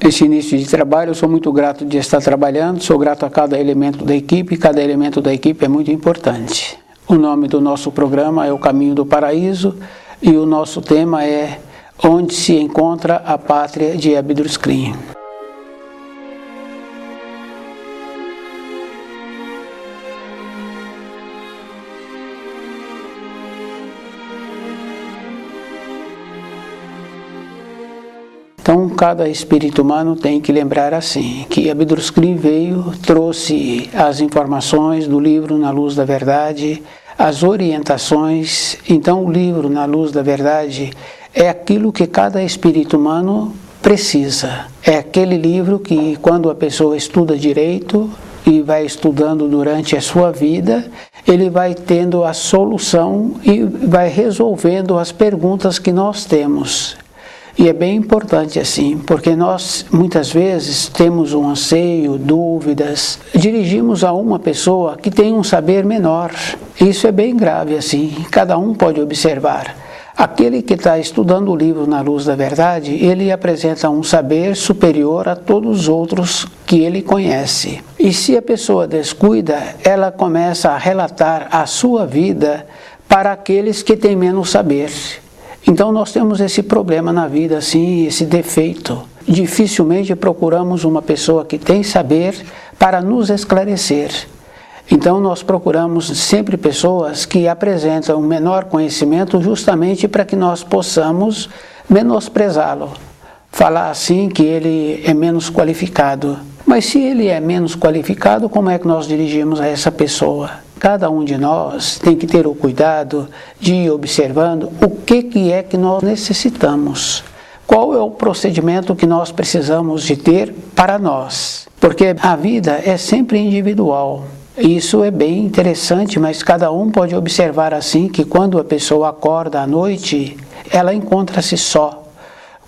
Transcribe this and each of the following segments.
Esse início de trabalho, eu sou muito grato de estar trabalhando, sou grato a cada elemento da equipe, cada elemento da equipe é muito importante. O nome do nosso programa é O Caminho do Paraíso e o nosso tema é Onde se encontra a Pátria de Abdul-Skrim. Então, cada espírito humano tem que lembrar assim, que Abdul-Skrim veio, trouxe as informações do livro Na Luz da Verdade, as orientações. Então, o livro Na Luz da Verdade é aquilo que cada espírito humano precisa. É aquele livro que, quando a pessoa estuda direito e vai estudando durante a sua vida, ele vai tendo a solução e vai resolvendo as perguntas que nós temos. E é bem importante assim, porque nós muitas vezes temos um anseio, dúvidas, dirigimos a uma pessoa que tem um saber menor. Isso é bem grave assim, cada um pode observar. Aquele que está estudando o livro Na Luz da Verdade, ele apresenta um saber superior a todos os outros que ele conhece. E se a pessoa descuida, ela começa a relatar a sua vida para aqueles que têm menos saber. Então nós temos esse problema na vida, assim, esse defeito. Dificilmente procuramos uma pessoa que tem saber para nos esclarecer. Então nós procuramos sempre pessoas que apresentam menor conhecimento justamente para que nós possamos menosprezá-lo. Falar assim que ele é menos qualificado. Mas se ele é menos qualificado, como é que nós dirigimos a essa pessoa? Cada um de nós tem que ter o cuidado de ir observando o que é que nós necessitamos. Qual é o procedimento que nós precisamos de ter para nós? Porque a vida é sempre individual. Isso é bem interessante, mas cada um pode observar assim que quando a pessoa acorda à noite, ela encontra-se só.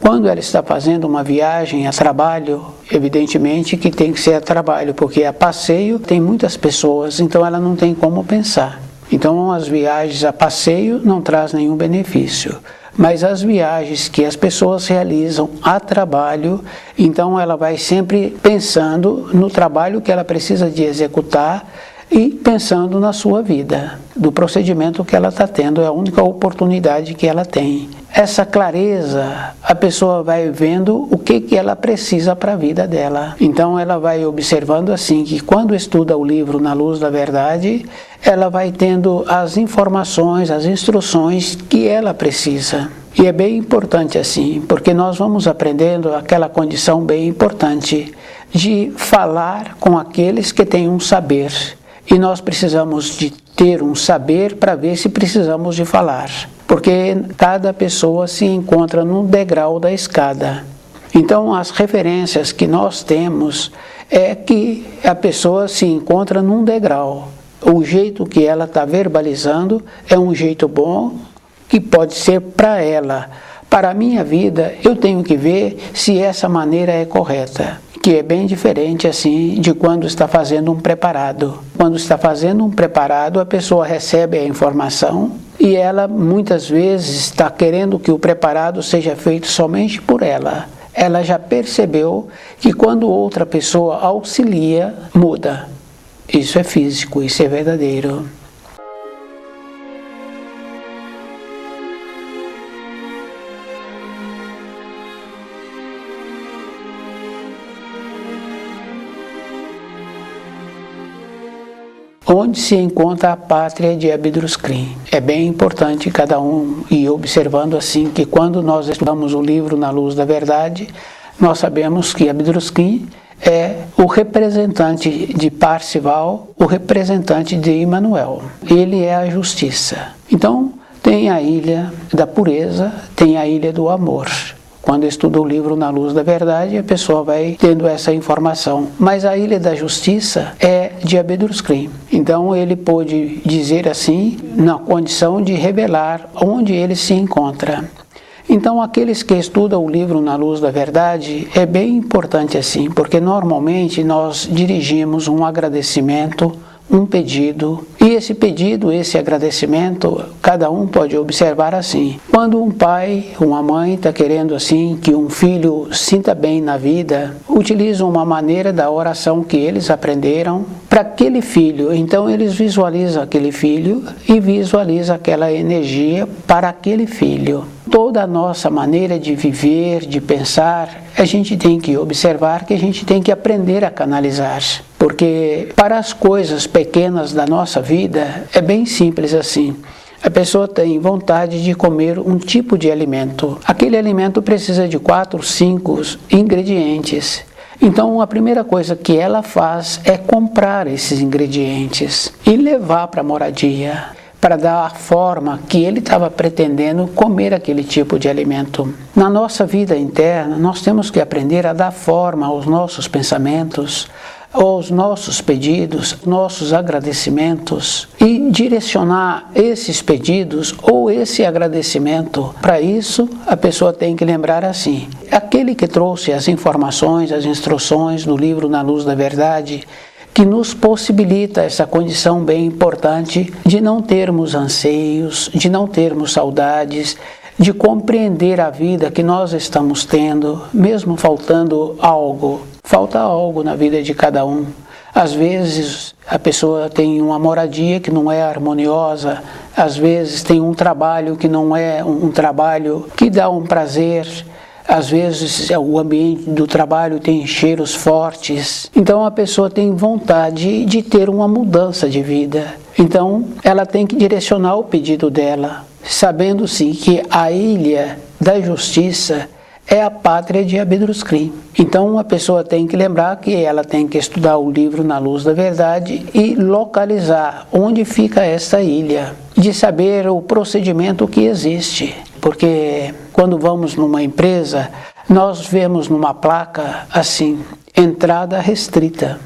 Quando ela está fazendo uma viagem a trabalho, evidentemente que tem que ser a trabalho, porque a passeio tem muitas pessoas, então ela não tem como pensar. Então as viagens a passeio não traz nenhum benefício. Mas as viagens que as pessoas realizam a trabalho, então ela vai sempre pensando no trabalho que ela precisa de executar e pensando na sua vida, do procedimento que ela está tendo, é a única oportunidade que ela tem. Essa clareza, a pessoa vai vendo o que ela precisa para a vida dela. Então ela vai observando assim que quando estuda o livro Na Luz da Verdade, ela vai tendo as informações, as instruções que ela precisa. E é bem importante assim, porque nós vamos aprendendo aquela condição bem importante de falar com aqueles que têm um saber. E nós precisamos de ter um saber para ver se precisamos de falar. Porque cada pessoa se encontra num degrau da escada. Então as referências que nós temos é que a pessoa se encontra num degrau. O jeito que ela está verbalizando é um jeito bom que pode ser para ela. Para a minha vida, eu tenho que ver se essa maneira é correta. Que é bem diferente assim de quando está fazendo um preparado. Quando está fazendo um preparado, a pessoa recebe a informação e ela muitas vezes está querendo que o preparado seja feito somente por ela. Ela já percebeu que quando outra pessoa auxilia, muda. Isso é físico, isso é verdadeiro. Onde se encontra a pátria de Abdul-Skrim? É bem importante cada um ir observando assim que quando nós estudamos o livro Na Luz da Verdade, nós sabemos que Abdul-Skrim é o representante de Parsival, o representante de Emmanuel. Ele é a justiça. Então, tem a ilha da pureza, tem a ilha do amor. Quando estuda o livro Na Luz da Verdade, a pessoa vai tendo essa informação. Mas a Ilha da Justiça é de Abedul-Scrim. Então ele pôde dizer assim, na condição de revelar onde ele se encontra. Então aqueles que estudam o livro Na Luz da Verdade, é bem importante assim, porque normalmente nós dirigimos um agradecimento, um pedido, e esse pedido, esse agradecimento, cada um pode observar assim. Quando um pai, uma mãe está querendo assim que um filho sinta bem na vida, utilizam uma maneira da oração que eles aprenderam para aquele filho. Então eles visualizam aquele filho e visualizam aquela energia para aquele filho. Toda a nossa maneira de viver, de pensar, a gente tem que observar que a gente tem que aprender a canalizar. Porque para as coisas pequenas da nossa vida, é bem simples assim. A pessoa tem vontade de comer um tipo de alimento. Aquele alimento precisa de 4, 5 ingredientes. Então a primeira coisa que ela faz é comprar esses ingredientes e levar para a moradia, para dar a forma que ele estava pretendendo comer aquele tipo de alimento. Na nossa vida interna, nós temos que aprender a dar forma aos nossos pensamentos, aos nossos pedidos, nossos agradecimentos e direcionar esses pedidos ou esse agradecimento. Para isso, a pessoa tem que lembrar assim: aquele que trouxe as informações, as instruções do livro Na Luz da Verdade, que nos possibilita essa condição bem importante de não termos anseios, de não termos saudades, de compreender a vida que nós estamos tendo, mesmo faltando algo. Falta algo na vida de cada um. Às vezes a pessoa tem uma moradia que não é harmoniosa, às vezes tem um trabalho que não é um trabalho que dá um prazer, às vezes o ambiente do trabalho tem cheiros fortes. Então a pessoa tem vontade de ter uma mudança de vida. Então ela tem que direcionar o pedido dela, sabendo sim que a Ilha da Justiça é a pátria de Abedul-Scrim. Então a pessoa tem que lembrar que ela tem que estudar o livro Na Luz da Verdade e localizar onde fica essa ilha, de saber o procedimento que existe. Porque quando vamos numa empresa, nós vemos numa placa assim, entrada restrita,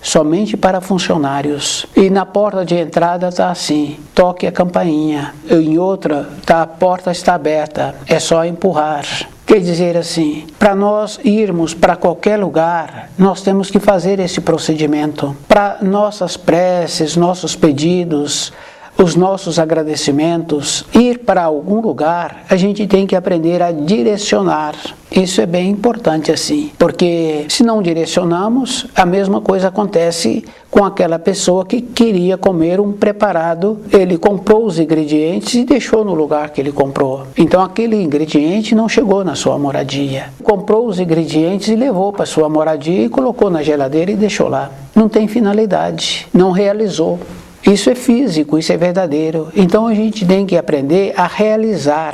somente para funcionários. E na porta de entrada está assim, toque a campainha. Em outra, a porta está aberta, é só empurrar. Quer dizer assim, para nós irmos para qualquer lugar, nós temos que fazer esse procedimento. Para nossas preces, nossos pedidos, os nossos agradecimentos, ir para algum lugar, a gente tem que aprender a direcionar. Isso é bem importante assim, porque se não direcionamos, a mesma coisa acontece com aquela pessoa que queria comer um preparado, ele comprou os ingredientes e deixou no lugar que ele comprou. Então aquele ingrediente não chegou na sua moradia. Comprou os ingredientes e levou para sua moradia e colocou na geladeira e deixou lá. Não tem finalidade, não realizou. Isso é físico, isso é verdadeiro. Então a gente tem que aprender a realizar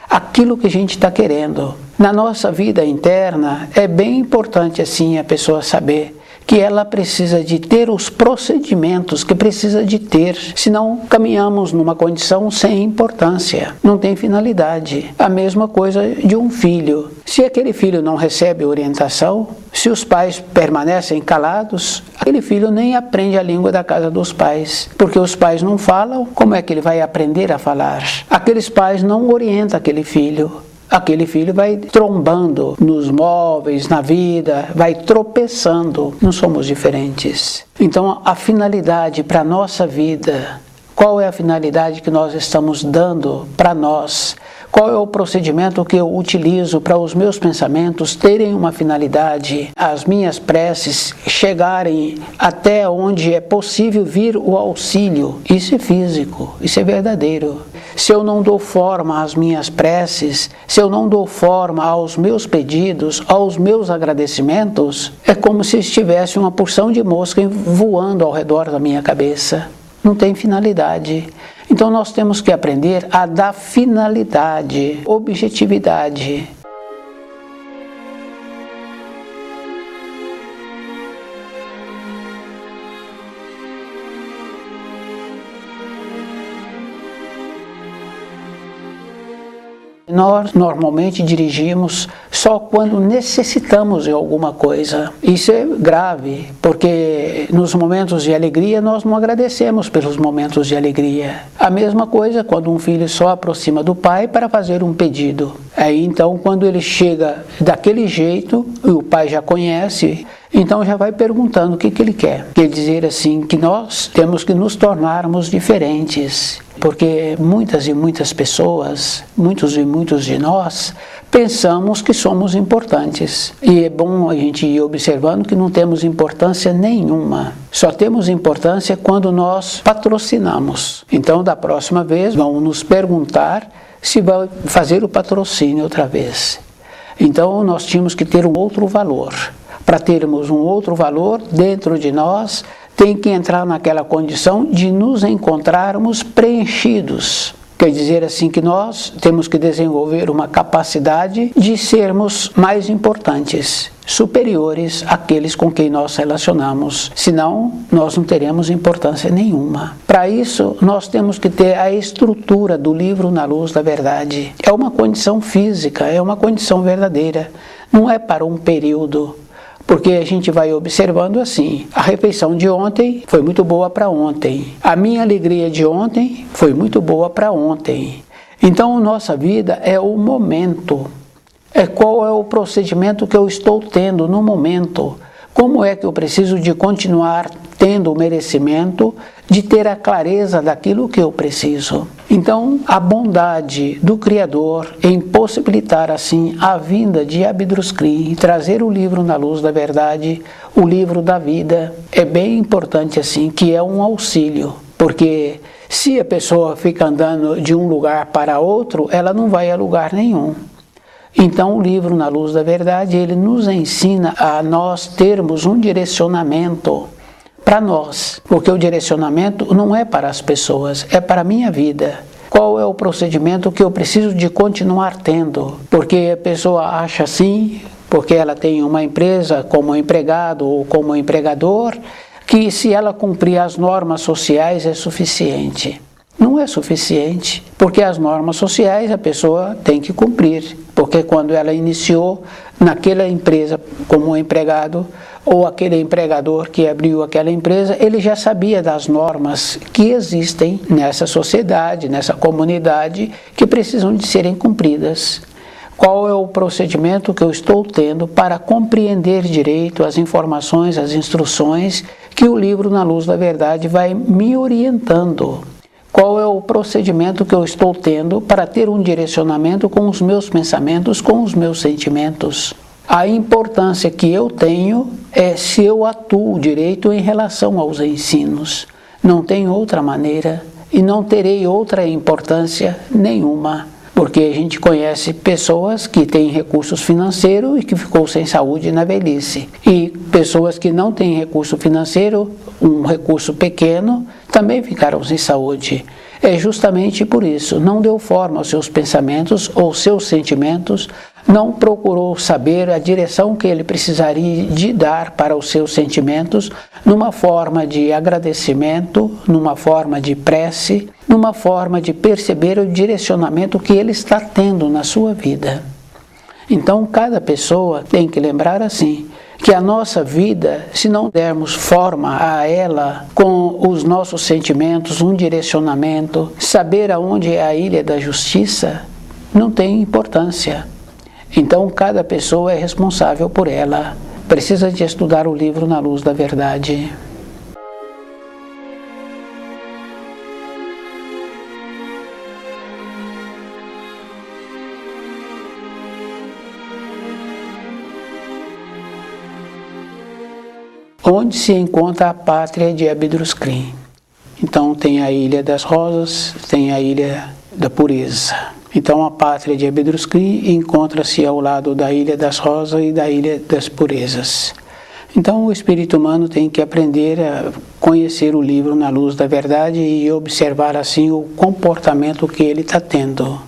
aquilo que a gente está querendo. Na nossa vida interna, é bem importante assim a pessoa saber que ela precisa de ter os procedimentos que precisa de ter, senão caminhamos numa condição sem importância, não tem finalidade. A mesma coisa de um filho. Se aquele filho não recebe orientação, se os pais permanecem calados, aquele filho nem aprende a língua da casa dos pais, porque os pais não falam, como é que ele vai aprender a falar? Aqueles pais não orientam aquele filho. Aquele filho vai trombando nos móveis, na vida, vai tropeçando. Não somos diferentes. Então, a finalidade para a nossa vida, qual é a finalidade que nós estamos dando para nós? Qual é o procedimento que eu utilizo para os meus pensamentos terem uma finalidade, as minhas preces chegarem até onde é possível vir o auxílio? Isso é físico, isso é verdadeiro. Se eu não dou forma às minhas preces, se eu não dou forma aos meus pedidos, aos meus agradecimentos, é como se estivesse uma porção de mosca voando ao redor da minha cabeça. Não tem finalidade. Então nós temos que aprender a dar finalidade, objetividade. Nós normalmente dirigimos só quando necessitamos de alguma coisa. Isso é grave, porque nos momentos de alegria nós não agradecemos pelos momentos de alegria. A mesma coisa quando um filho só aproxima do pai para fazer um pedido. Aí então, quando ele chega daquele jeito, e o pai já conhece, então já vai perguntando o que ele quer. Quer dizer assim, que nós temos que nos tornarmos diferentes. Porque muitas e muitas pessoas, muitos e muitos de nós, pensamos que somos importantes. E é bom a gente ir observando que não temos importância nenhuma. Só temos importância quando nós patrocinamos. Então, da próxima vez, vão nos perguntar se vai fazer o patrocínio outra vez. Então, nós tínhamos que ter um outro valor. Para termos um outro valor dentro de nós, tem que entrar naquela condição de nos encontrarmos preenchidos. Quer dizer assim que nós temos que desenvolver uma capacidade de sermos mais importantes, superiores àqueles com quem nós relacionamos. Senão, nós não teremos importância nenhuma. Para isso, nós temos que ter a estrutura do livro Na Luz da Verdade. É uma condição física, é uma condição verdadeira. Não é para um período. Porque a gente vai observando assim, a refeição de ontem foi muito boa para ontem. A minha alegria de ontem foi muito boa para ontem. Então, nossa vida é o momento. É qual é o procedimento que eu estou tendo no momento. Como é que eu preciso de continuar tendo o merecimento de ter a clareza daquilo que eu preciso. Então, a bondade do Criador em possibilitar assim a vinda de Abdrus-Krim e trazer o livro Na Luz da Verdade, o livro da vida, é bem importante assim, que é um auxílio, porque se a pessoa fica andando de um lugar para outro, ela não vai a lugar nenhum. Então, o livro Na Luz da Verdade, ele nos ensina a nós termos um direcionamento para nós, porque o direcionamento não é para as pessoas, é para a minha vida. Qual é o procedimento que eu preciso de continuar tendo? Porque a pessoa acha assim, porque ela tem uma empresa como empregado ou como empregador, que se ela cumprir as normas sociais é suficiente. Não é suficiente, porque as normas sociais a pessoa tem que cumprir, porque quando ela iniciou naquela empresa como empregado, ou aquele empregador que abriu aquela empresa, ele já sabia das normas que existem nessa sociedade, nessa comunidade, que precisam de serem cumpridas. Qual é o procedimento que eu estou tendo para compreender direito as informações, as instruções que o livro Na Luz da Verdade vai me orientando? Qual é o procedimento que eu estou tendo para ter um direcionamento com os meus pensamentos, com os meus sentimentos? A importância que eu tenho é se eu atuo direito em relação aos ensinos. Não tem outra maneira e não terei outra importância nenhuma. Porque a gente conhece pessoas que têm recursos financeiros e que ficou sem saúde na velhice. E pessoas que não têm recurso financeiro, um recurso pequeno, também ficaram sem saúde. É justamente por isso, não deu forma aos seus pensamentos ou seus sentimentos, não procurou saber a direção que ele precisaria de dar para os seus sentimentos, numa forma de agradecimento, numa forma de prece, numa forma de perceber o direcionamento que ele está tendo na sua vida. Então, cada pessoa tem que lembrar assim, que a nossa vida, se não dermos forma a ela com os nossos sentimentos, um direcionamento, saber aonde é a ilha da justiça, não tem importância. Então, cada pessoa é responsável por ela. Precisa de estudar o livro Na Luz da Verdade. Onde se encontra a pátria de Abdrus-Krim. Então tem a Ilha das Rosas, tem a Ilha da Pureza. Então a pátria de Abdrus-Krim encontra-se ao lado da Ilha das Rosas e da Ilha das Purezas. Então o espírito humano tem que aprender a conhecer o livro Na Luz da Verdade e observar assim o comportamento que ele está tendo.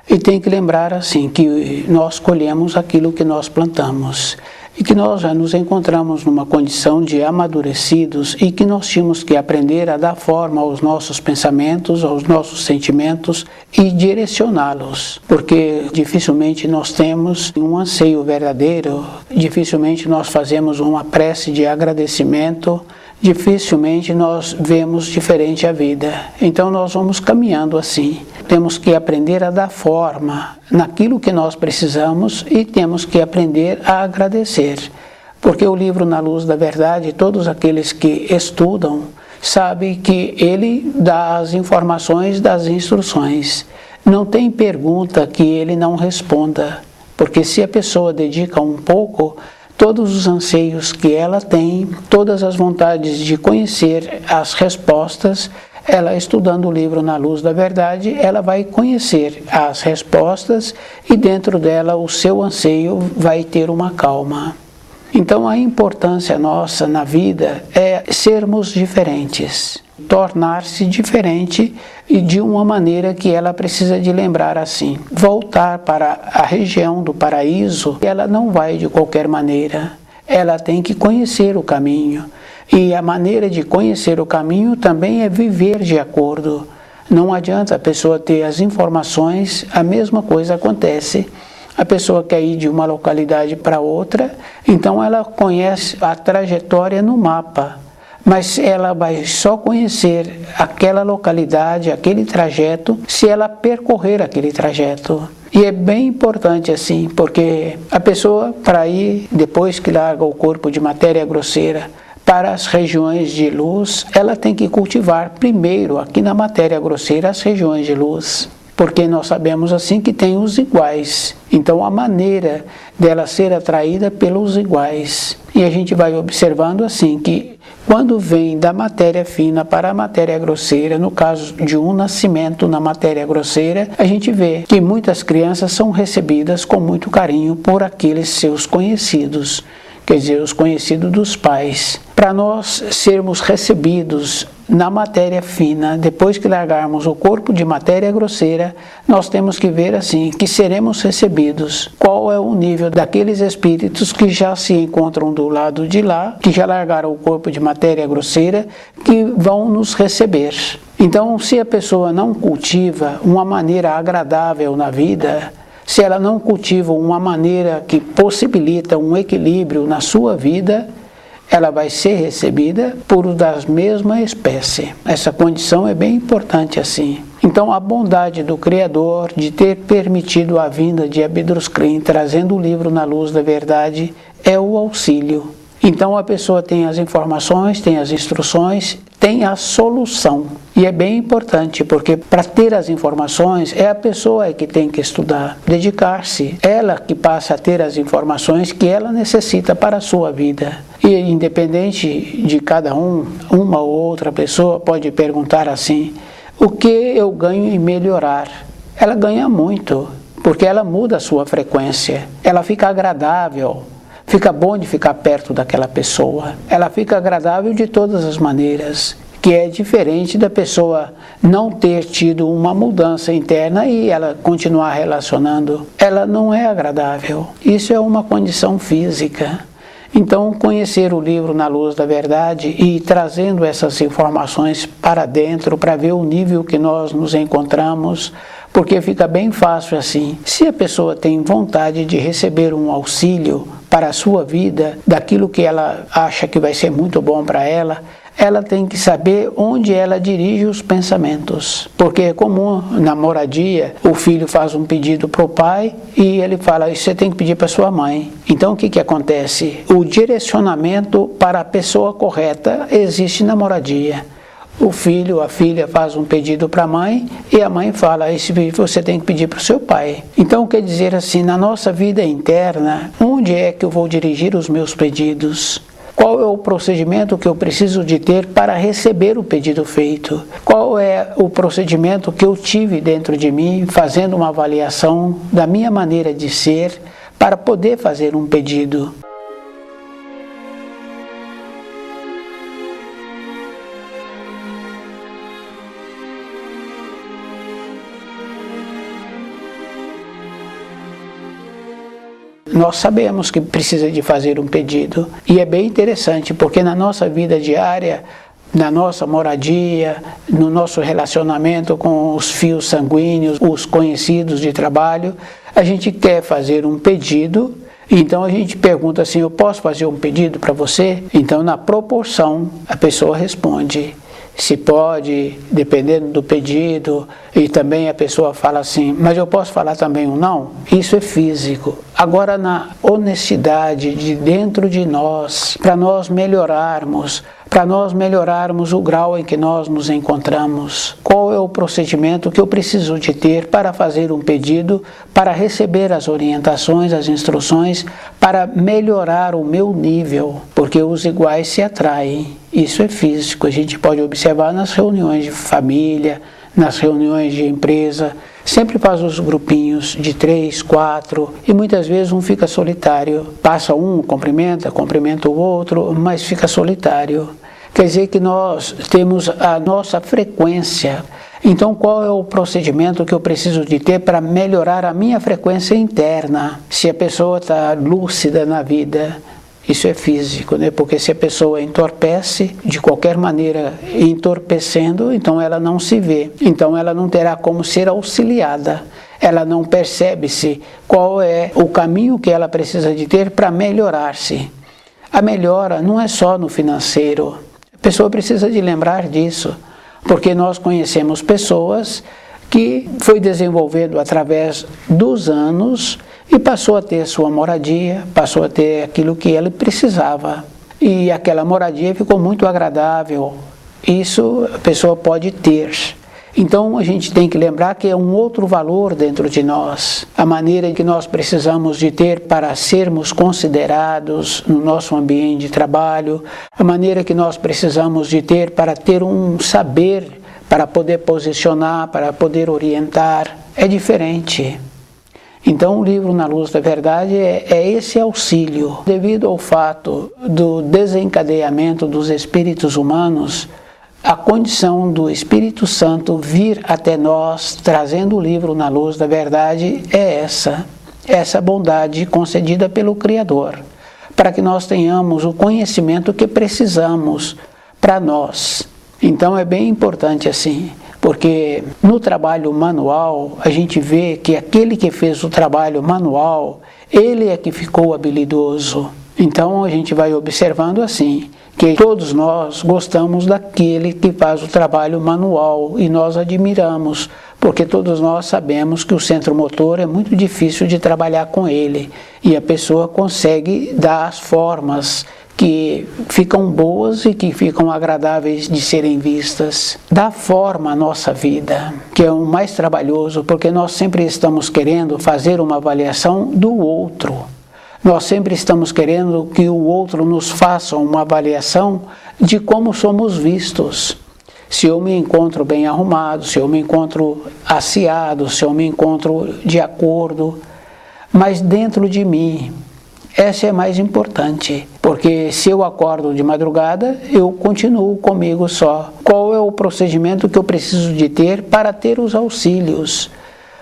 E tem que lembrar assim que nós colhemos aquilo que nós plantamos. e que nós já nos encontramos numa condição de amadurecidos e que nós tínhamos que aprender a dar forma aos nossos pensamentos, aos nossos sentimentos e direcioná-los, porque dificilmente nós temos um anseio verdadeiro, dificilmente nós fazemos uma prece de agradecimento, dificilmente nós vemos diferente a vida. Então nós vamos caminhando assim. Temos que aprender a dar forma naquilo que nós precisamos e temos que aprender a agradecer. Porque o livro Na Luz da Verdade, todos aqueles que estudam, sabem que ele dá as informações das instruções. Não tem pergunta que ele não responda. Porque se a pessoa dedica um pouco, todos os anseios que ela tem, todas as vontades de conhecer as respostas, ela estudando o livro Na Luz da Verdade, ela vai conhecer as respostas e dentro dela o seu anseio vai ter uma calma. Então a importância nossa na vida é sermos diferentes, tornar-se diferente e de uma maneira que ela precisa de lembrar assim. Voltar para a região do paraíso, ela não vai de qualquer maneira, ela tem que conhecer o caminho. E a maneira de conhecer o caminho também é viver de acordo. Não adianta a pessoa ter as informações, a mesma coisa acontece. A pessoa quer ir de uma localidade para outra, então ela conhece a trajetória no mapa, mas ela vai só conhecer aquela localidade, aquele trajeto, se ela percorrer aquele trajeto. E é bem importante assim, porque a pessoa, para ir, depois que larga o corpo de matéria grosseira, para as regiões de luz, ela tem que cultivar primeiro, aqui na matéria grosseira, as regiões de luz. Porque nós sabemos assim que tem os iguais. Então a maneira dela ser atraída pelos iguais. E a gente vai observando assim que quando vem da matéria fina para a matéria grosseira, no caso de um nascimento na matéria grosseira, a gente vê que muitas crianças são recebidas com muito carinho por aqueles seus conhecidos. Quer dizer, os conhecidos dos pais. Para nós sermos recebidos na matéria fina, depois que largarmos o corpo de matéria grosseira, nós temos que ver assim, que seremos recebidos. Qual é o nível daqueles espíritos que já se encontram do lado de lá, que já largaram o corpo de matéria grosseira, que vão nos receber. Então, se a pessoa não cultiva uma maneira agradável na vida, se ela não cultiva uma maneira que possibilita um equilíbrio na sua vida, ela vai ser recebida por da mesma espécie. Essa condição é bem importante assim. Então a bondade do Criador de ter permitido a vinda de Abdruscrim trazendo o livro Na Luz da Verdade é o auxílio. Então a pessoa tem as informações, tem as instruções, tem a solução. E é bem importante, porque para ter as informações é a pessoa que tem que estudar, dedicar-se. Ela que passa a ter as informações que ela necessita para a sua vida. E independente de cada um, uma ou outra pessoa pode perguntar assim, o que eu ganho em melhorar? Ela ganha muito, porque ela muda a sua frequência, ela fica agradável. Fica bom de ficar perto daquela pessoa. Ela fica agradável de todas as maneiras, que é diferente da pessoa não ter tido uma mudança interna e ela continuar relacionando. Ela não é agradável. Isso é uma condição física. Então, conhecer o livro Na Luz da Verdade e trazendo essas informações para dentro, para ver o nível que nós nos encontramos, porque fica bem fácil assim. Se a pessoa tem vontade de receber um auxílio para a sua vida, daquilo que ela acha que vai ser muito bom para ela, ela tem que saber onde ela dirige os pensamentos. Porque é comum na moradia, o filho faz um pedido para o pai e ele fala, isso você tem que pedir para sua mãe. Então o que acontece? O direcionamento para a pessoa correta existe na moradia. O filho, a filha faz um pedido para a mãe e a mãe fala, esse pedido você tem que pedir para o seu pai. Então quer dizer assim, na nossa vida interna, onde é que eu vou dirigir os meus pedidos? Qual é o procedimento que eu preciso de ter para receber o pedido feito? Qual é o procedimento que eu tive dentro de mim, fazendo uma avaliação da minha maneira de ser, para poder fazer um pedido? nós sabemos que precisa de fazer um pedido. E é bem interessante, porque na nossa vida diária, na nossa moradia, no nosso relacionamento com os fios sanguíneos, os conhecidos de trabalho, a gente quer fazer um pedido, então a gente pergunta assim, eu posso fazer um pedido para você? Então, na proporção, a pessoa responde se pode, dependendo do pedido, e também a pessoa fala assim, mas eu posso falar também um não? Isso é físico. Agora, na honestidade de dentro de nós, para nós melhorarmos o grau em que nós nos encontramos, qual é o procedimento que eu preciso de ter para fazer um pedido, para receber as orientações, as instruções, para melhorar o meu nível, porque os iguais se atraem. Isso é físico, a gente pode observar nas reuniões de família, nas reuniões de empresa, sempre faz os grupinhos de 3, 4 e muitas vezes um fica solitário. Passa um, cumprimenta o outro, mas fica solitário. Quer dizer que nós temos a nossa frequência. Então, qual é o procedimento que eu preciso de ter para melhorar a minha frequência interna? Se a pessoa está lúcida na vida, isso é físico, né? Porque se a pessoa entorpece, de qualquer maneira entorpecendo, então ela não se vê. Então ela não terá como ser auxiliada. Ela não percebe-se qual é o caminho que ela precisa de ter para melhorar-se. A melhora não é só no financeiro. A pessoa precisa de lembrar disso, porque nós conhecemos pessoas que foi desenvolvendo através dos anos e passou a ter sua moradia, passou a ter aquilo que ele precisava. E aquela moradia ficou muito agradável. Isso a pessoa pode ter. Então a gente tem que lembrar que é um outro valor dentro de nós. A maneira que nós precisamos de ter para sermos considerados no nosso ambiente de trabalho, a maneira que nós precisamos de ter para ter um saber, para poder posicionar, para poder orientar, é diferente. Então, o livro Na Luz da Verdade é esse auxílio. Devido ao fato do desencadeamento dos espíritos humanos, a condição do Espírito Santo vir até nós, trazendo o livro Na Luz da Verdade, é essa bondade concedida pelo Criador, para que nós tenhamos o conhecimento que precisamos para nós. Então, é bem importante assim. Porque no trabalho manual, a gente vê que aquele que fez o trabalho manual, ele é que ficou habilidoso. Então a gente vai observando assim, que todos nós gostamos daquele que faz o trabalho manual e nós admiramos, porque todos nós sabemos que o centro motor é muito difícil de trabalhar com ele e a pessoa consegue dar as formas que ficam boas e que ficam agradáveis de serem vistas. Dá forma à nossa vida, que é o mais trabalhoso, porque nós sempre estamos querendo fazer uma avaliação do outro. Nós sempre estamos querendo que o outro nos faça uma avaliação de como somos vistos. Se eu me encontro bem arrumado, se eu me encontro asseado, se eu me encontro de acordo, mas dentro de mim. Essa é mais importante, porque se eu acordo de madrugada, eu continuo comigo só. Qual é o procedimento que eu preciso de ter para ter os auxílios,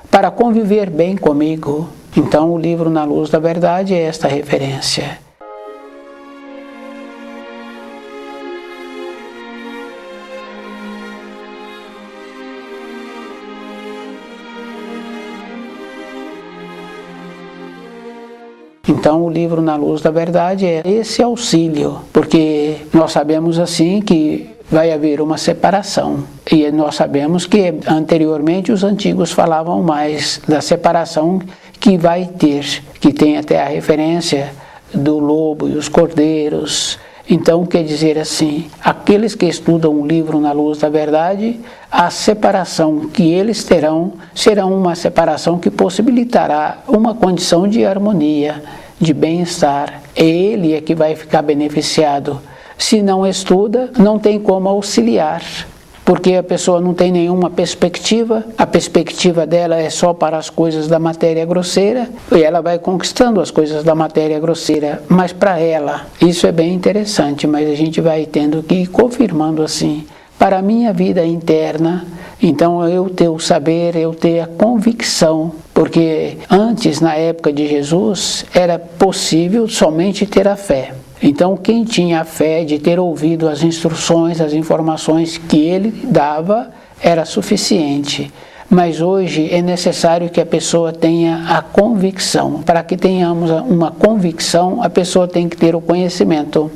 para conviver bem comigo? Então, o livro Na Luz da Verdade é esta referência. Então, o livro Na Luz da Verdade é esse auxílio, porque nós sabemos assim que vai haver uma separação. E nós sabemos que anteriormente os antigos falavam mais da separação que vai ter, que tem até a referência do lobo e os cordeiros. Então, quer dizer assim, aqueles que estudam o livro Na Luz da Verdade, a separação que eles terão será uma separação que possibilitará uma condição de harmonia, de bem-estar. Ele é que vai ficar beneficiado. Se não estuda, não tem como auxiliar, porque a pessoa não tem nenhuma perspectiva, a perspectiva dela é só para as coisas da matéria grosseira, e ela vai conquistando as coisas da matéria grosseira, mas para ela, isso é bem interessante, mas a gente vai tendo que ir confirmando assim, para a minha vida interna, Então eu ter o saber, eu ter a convicção, porque antes, na época de Jesus, era possível somente ter a fé. Então quem tinha a fé de ter ouvido as instruções, as informações que ele dava, era suficiente. Mas hoje é necessário que a pessoa tenha a convicção. Para que tenhamos uma convicção, a pessoa tem que ter o conhecimento.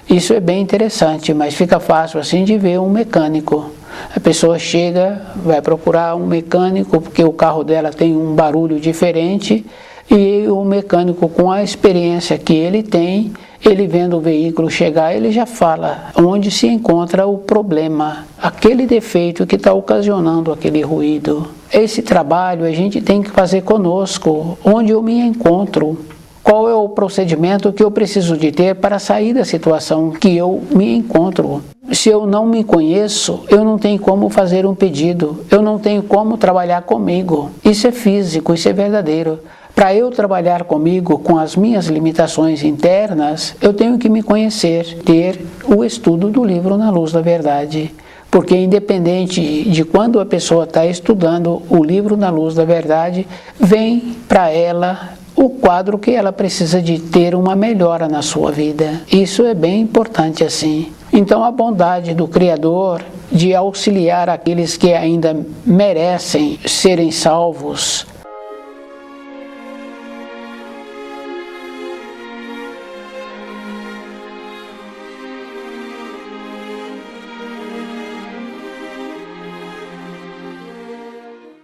Isso é bem interessante, mas fica fácil assim de ver um mecânico. A pessoa chega, vai procurar um mecânico porque o carro dela tem um barulho diferente, e o mecânico, com a experiência que ele tem, ele vendo o veículo chegar, ele já fala onde se encontra o problema, aquele defeito que está ocasionando aquele ruído. Esse trabalho a gente tem que fazer conosco, onde eu me encontro. Qual é o procedimento que eu preciso de ter para sair da situação que eu me encontro? Se eu não me conheço, eu não tenho como fazer um pedido, eu não tenho como trabalhar comigo. Isso é físico, isso é verdadeiro. Para eu trabalhar comigo, com as minhas limitações internas, eu tenho que me conhecer, ter o estudo do livro Na Luz da Verdade. Porque independente de quando a pessoa está estudando o livro Na Luz da Verdade, vem para ela o quadro que ela precisa de ter uma melhora na sua vida. Isso é bem importante assim. Então a bondade do Criador de auxiliar aqueles que ainda merecem serem salvos.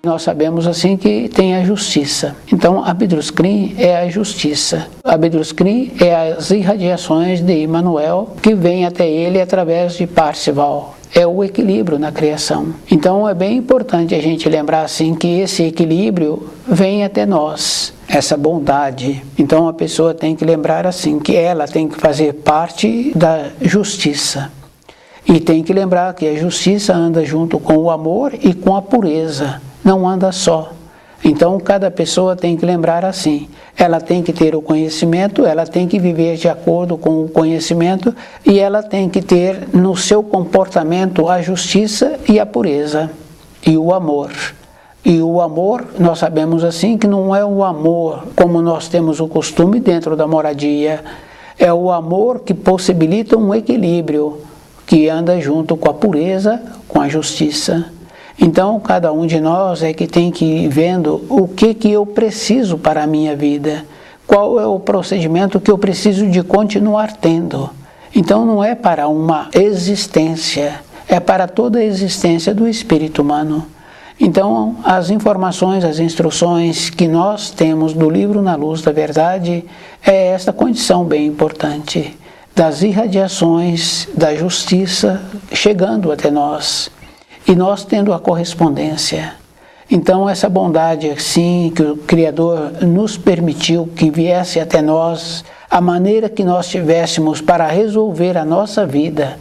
Nós sabemos assim que tem a justiça. Então, Abdul-Skrim é a justiça. Abdul-Skrim é as irradiações de Emmanuel que vêm até ele através de Parzival. É o equilíbrio na criação. Então, é bem importante a gente lembrar assim que esse equilíbrio vem até nós, essa bondade. Então, a pessoa tem que lembrar assim que ela tem que fazer parte da justiça. E tem que lembrar que a justiça anda junto com o amor e com a pureza. Não anda só. Então, cada pessoa tem que lembrar assim. Ela tem que ter o conhecimento, ela tem que viver de acordo com o conhecimento e ela tem que ter no seu comportamento a justiça e a pureza e o amor. E o amor, nós sabemos assim que não é o amor como nós temos o costume dentro da moradia. É o amor que possibilita um equilíbrio que anda junto com a pureza, com a justiça. Então, cada um de nós é que tem que ir vendo o que eu preciso para a minha vida, qual é o procedimento que eu preciso de continuar tendo. Então, não é para uma existência, é para toda a existência do espírito humano. Então, as informações, as instruções que nós temos do livro Na Luz da Verdade é esta condição bem importante, das irradiações da justiça chegando até nós. E nós tendo a correspondência. Então essa bondade assim que o Criador nos permitiu que viesse até nós, a maneira que nós tivéssemos para resolver a nossa vida.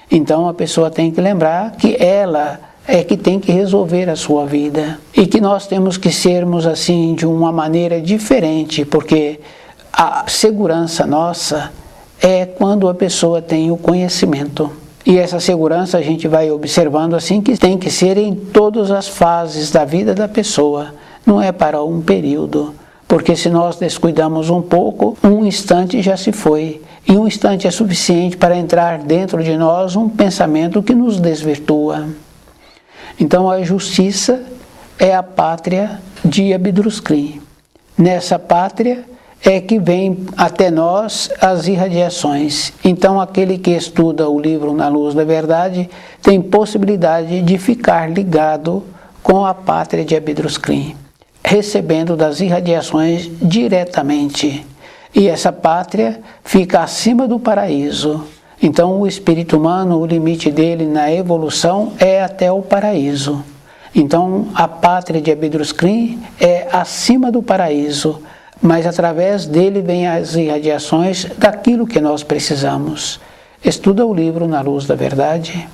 Então a pessoa tem que lembrar que ela é que tem que resolver a sua vida. E que nós temos que sermos assim de uma maneira diferente, porque a segurança nossa é quando a pessoa tem o conhecimento. E essa segurança a gente vai observando assim que tem que ser em todas as fases da vida da pessoa, não é para um período, porque se nós descuidamos um pouco, um instante já se foi, e um instante é suficiente para entrar dentro de nós um pensamento que nos desvirtua. Então a justiça é a pátria de Abdul-Skrim. Nessa pátria é que vem até nós as irradiações. Então aquele que estuda o livro Na Luz da Verdade tem possibilidade de ficar ligado com a pátria de Abdul-Skrim, recebendo das irradiações diretamente. E essa pátria fica acima do paraíso. Então o espírito humano, o limite dele na evolução é até o paraíso. Então a pátria de Abdul-Skrim é acima do paraíso, mas através dele vêm as irradiações daquilo que nós precisamos. Estuda o livro Na Luz da Verdade.